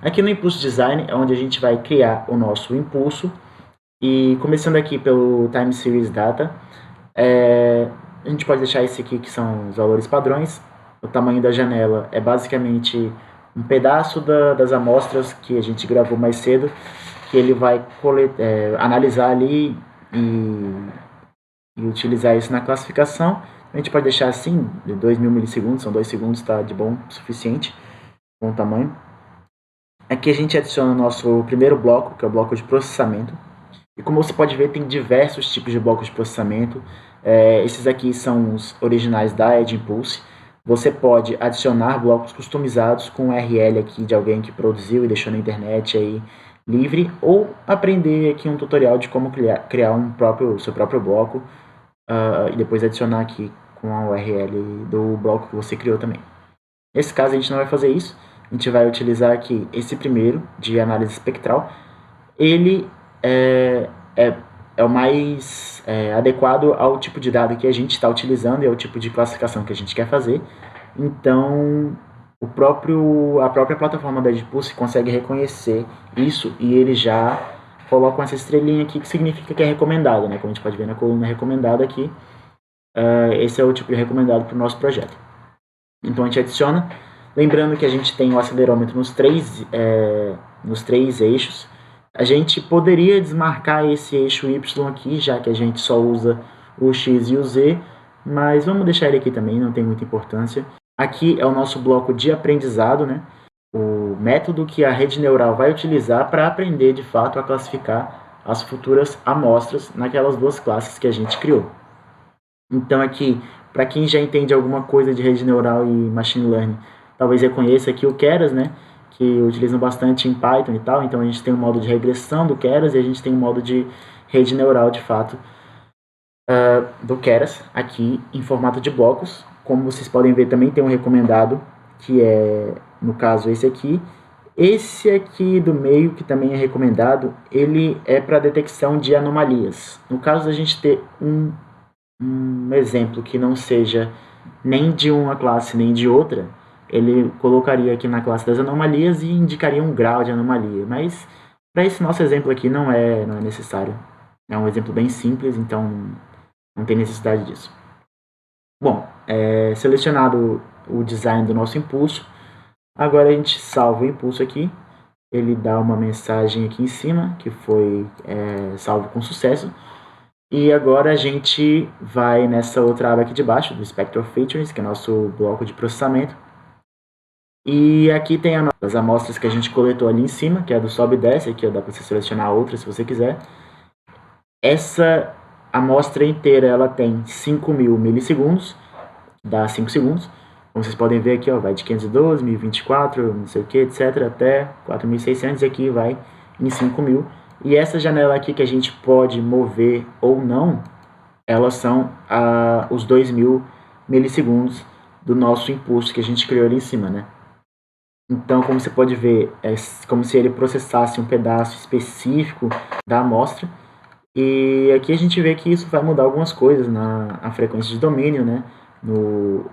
Aqui no Impulso Design é onde a gente vai criar o nosso impulso. E começando aqui pelo Time Series Data, a gente pode deixar esse aqui que são os valores padrões. O tamanho da janela é basicamente um pedaço das amostras que a gente gravou mais cedo, que ele vai analisar ali e utilizar isso na classificação. A gente pode deixar assim, de 2.000 milissegundos, são 2 segundos, tá de bom o suficiente, bom tamanho. Aqui a gente adiciona o nosso primeiro bloco, que é o bloco de processamento. E como você pode ver, tem diversos tipos de blocos de processamento. Esses aqui são os originais da Edge Impulse. Você pode adicionar blocos customizados com URL aqui de alguém que produziu e deixou na internet aí livre, ou aprender aqui um tutorial de como criar seu próprio bloco e depois adicionar aqui com a URL do bloco que você criou também. Nesse caso a gente não vai fazer isso, a gente vai utilizar aqui esse primeiro de análise espectral. Ele é o mais adequado ao tipo de dado que a gente está utilizando e ao tipo de classificação que a gente quer fazer. Então, a própria plataforma da EdgePulse consegue reconhecer isso e ele já coloca essa estrelinha aqui que significa que é recomendado, né? Como a gente pode ver na coluna recomendada aqui, esse é o tipo de recomendado para o nosso projeto. Então a gente adiciona, lembrando que a gente tem o acelerômetro nos três eixos. A gente poderia desmarcar esse eixo Y aqui, já que a gente só usa o X e o Z, mas vamos deixar ele aqui também, não tem muita importância. Aqui é o nosso bloco de aprendizado, né? O método que a rede neural vai utilizar para aprender de fato a classificar as futuras amostras naquelas duas classes que a gente criou. Então aqui, para quem já entende alguma coisa de rede neural e machine learning, talvez reconheça aqui o Keras, né? Que utilizam bastante em Python e tal. Então a gente tem um modo de regressão do Keras e a gente tem um modo de rede neural de fato do Keras aqui em formato de blocos. Como vocês podem ver, também tem um recomendado, que é, no caso, esse aqui. Esse aqui do meio, que também é recomendado, ele é para detecção de anomalias. No caso da gente ter um exemplo que não seja nem de uma classe nem de outra, ele colocaria aqui na classe das anomalias e indicaria um grau de anomalia. Mas para esse nosso exemplo aqui não é necessário. É um exemplo bem simples, então não tem necessidade disso. Bom, selecionado o design do nosso impulso, agora a gente salva o impulso aqui. Ele dá uma mensagem aqui em cima, que foi salvo com sucesso. E agora a gente vai nessa outra aba aqui de baixo, do Spectral Features, que é nosso bloco de processamento. E aqui tem as amostras que a gente coletou ali em cima, que é do sobe e desce, aqui dá para você selecionar outra se você quiser. Essa amostra inteira ela tem 5.000 milissegundos, dá 5 segundos. Como vocês podem ver aqui, ó, vai de 512, 1024, não sei o que, etc, até 4.600 e aqui vai em 5.000. E essa janela aqui que a gente pode mover ou não, elas são os 2.000 milissegundos do nosso impulso que a gente criou ali em cima, né? Então, como você pode ver, é como se ele processasse um pedaço específico da amostra. E aqui a gente vê que isso vai mudar algumas coisas na frequência de domínio, né? No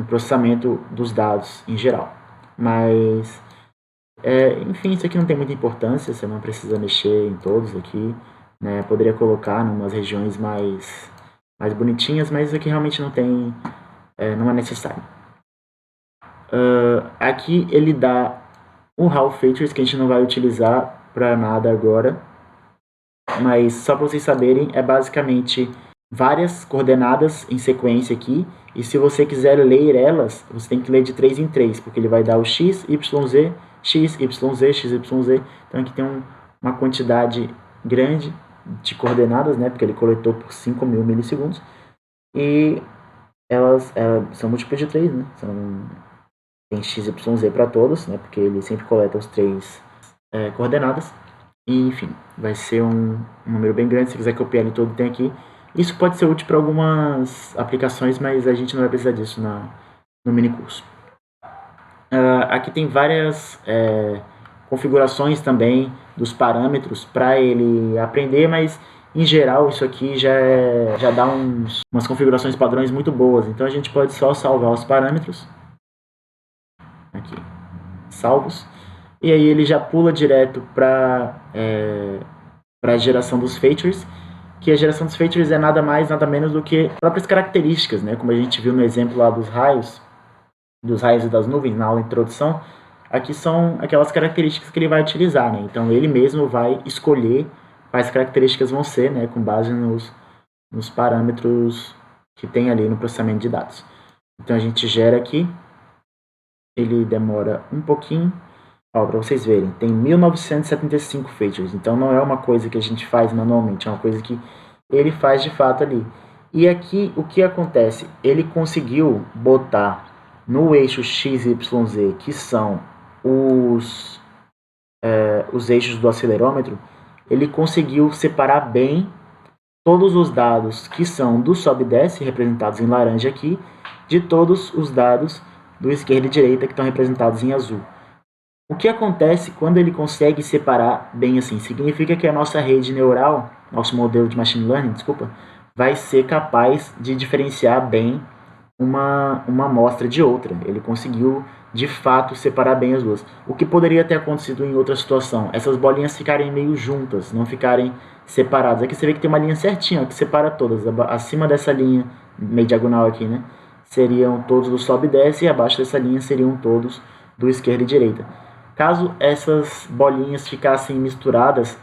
processamento dos dados em geral. Mas, enfim, isso aqui não tem muita importância, você não precisa mexer em todos aqui, né? Poderia colocar em umas regiões mais bonitinhas, mas isso aqui realmente não tem, não é necessário. Aqui ele dá o Raw Features, que a gente não vai utilizar para nada agora, mas só para vocês saberem, é basicamente várias coordenadas em sequência aqui, e se você quiser ler elas, você tem que ler de 3 em 3, porque ele vai dar o x, y, z, x, y, z, x, y, z. Então aqui tem uma quantidade grande de coordenadas, né, porque ele coletou por 5.000 milissegundos, e elas são múltiplas de 3, né, tem x, y, z para todos, né, porque ele sempre coleta os 3 coordenadas. E, enfim, vai ser um número bem grande. Se quiser copiar ele todo, tem aqui. Isso pode ser útil para algumas aplicações, mas a gente não vai precisar disso no mini curso. Aqui tem várias configurações também dos parâmetros para ele aprender, mas em geral isso aqui já dá umas configurações padrões muito boas. Então a gente pode só salvar os parâmetros. Aqui, salvos. E aí ele já pula direto para a geração dos features, que a geração dos features é nada mais, nada menos do que próprias características, né? Como a gente viu no exemplo lá dos raios e das nuvens na aula de introdução, aqui são aquelas características que ele vai utilizar, né? Então ele mesmo vai escolher quais características vão ser, né? Com base nos parâmetros que tem ali no processamento de dados. Então a gente gera aqui, ele demora um pouquinho, para vocês verem, tem 1975 features, então não é uma coisa que a gente faz manualmente, é uma coisa que ele faz de fato ali. E aqui o que acontece? Ele conseguiu botar no eixo X, Y, Z, que são os eixos do acelerômetro, ele conseguiu separar bem todos os dados que são do sobe e desce, representados em laranja aqui, de todos os dados do esquerda e direita, que estão representados em azul. O que acontece quando ele consegue separar bem assim? Significa que a nossa rede neural, nosso modelo de machine learning, vai ser capaz de diferenciar bem uma amostra de outra. Ele conseguiu, de fato, separar bem as duas. O que poderia ter acontecido em outra situação? Essas bolinhas ficarem meio juntas, não ficarem separadas. Aqui você vê que tem uma linha certinha, que separa todas. Acima dessa linha, meio diagonal aqui, né? Seriam todos do sobe e desce, e abaixo dessa linha seriam todos do esquerda e direita. Caso essas bolinhas ficassem misturadas,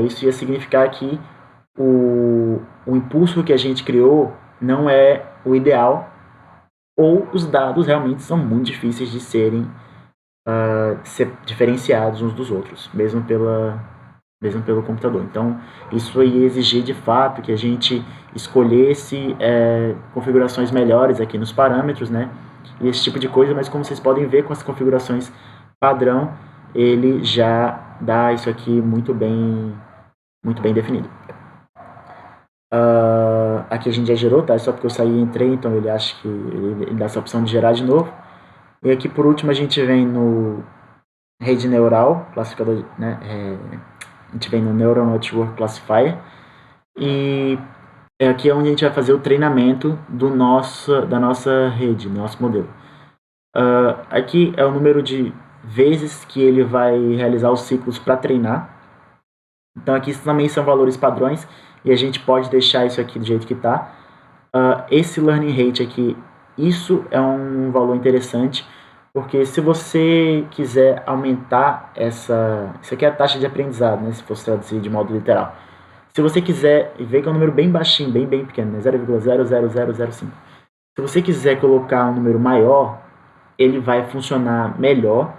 isso ia significar que o impulso que a gente criou não é o ideal, ou os dados realmente são muito difíceis de serem diferenciados uns dos outros, mesmo pelo computador. Então, isso ia exigir de fato que a gente escolhesse configurações melhores aqui nos parâmetros, né? E esse tipo de coisa, mas como vocês podem ver com as configurações padrão, ele já dá isso aqui muito bem definido. Aqui a gente já gerou, tá? Só porque eu saí e entrei, então ele acha que ele dá essa opção de gerar de novo. E aqui por último a gente vem no rede neural, classificador, né? A gente vem no Neural Network Classifier, e aqui é onde a gente vai fazer o treinamento da nossa rede, do nosso modelo. Aqui é o número de vezes que ele vai realizar os ciclos para treinar. Então aqui também são valores padrões, e a gente pode deixar isso aqui do jeito que está. Esse learning rate aqui, isso é um valor interessante, porque se você quiser aumentar isso aqui é a taxa de aprendizado, né, se fosse traduzir de modo literal. Se você quiser, e ver que é um número bem baixinho, bem pequeno, né, 0,00005. Se você quiser colocar um número maior, ele vai funcionar melhor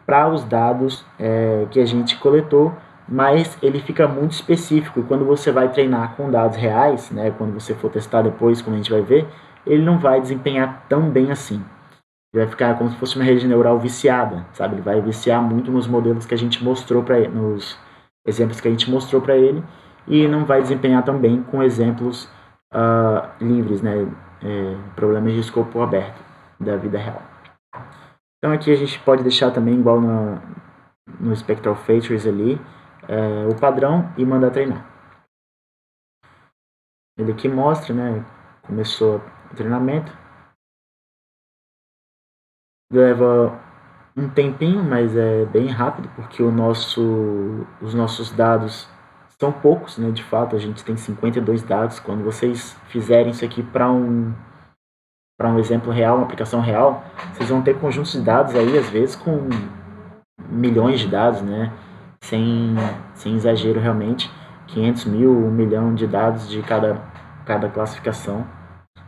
para os dados que a gente coletou, mas ele fica muito específico, e quando você vai treinar com dados reais, né, quando você for testar depois, como a gente vai ver, ele não vai desempenhar tão bem assim. Ele vai ficar como se fosse uma rede neural viciada, sabe? Ele vai viciar muito nos modelos que a gente mostrou para ele, nos exemplos que a gente mostrou para ele, e não vai desempenhar tão bem com exemplos livres, né, problemas de escopo aberto da vida real. Então aqui a gente pode deixar também igual no Spectral Features ali, o padrão, e mandar treinar. Ele aqui mostra, né, começou o treinamento. Leva um tempinho, mas é bem rápido, porque os nossos dados são poucos, né, de fato, a gente tem 52 dados. Quando vocês fizerem isso aqui para um exemplo real, uma aplicação real, vocês vão ter conjuntos de dados aí, às vezes, com milhões de dados, né, sem exagero realmente, 500 mil, 1 milhão de dados de cada classificação,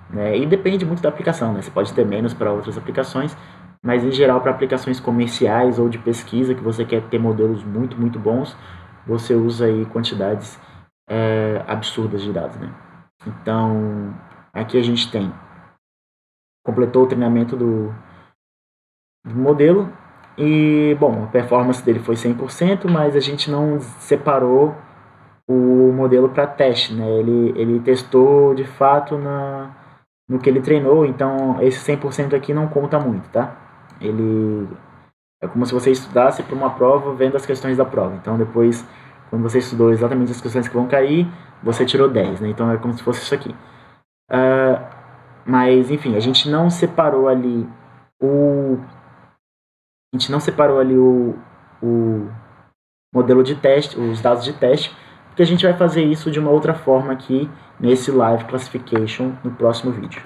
né, e depende muito da aplicação, né, você pode ter menos para outras aplicações, mas em geral para aplicações comerciais ou de pesquisa, que você quer ter modelos muito, muito bons, você usa aí quantidades absurdas de dados, né. Então, aqui a gente completou o treinamento do modelo, e, bom, a performance dele foi 100%, mas a gente não separou o modelo para teste, né? Ele testou de fato no que ele treinou, então esse 100% aqui não conta muito, tá? Ele é como se você estudasse para uma prova vendo as questões da prova. Então depois, quando você estudou exatamente as questões que vão cair, você tirou 10, né? Então é como se fosse isso aqui. Mas enfim, a gente não separou ali o o modelo de teste, os dados de teste, porque a gente vai fazer isso de uma outra forma aqui nesse Live Classification no próximo vídeo.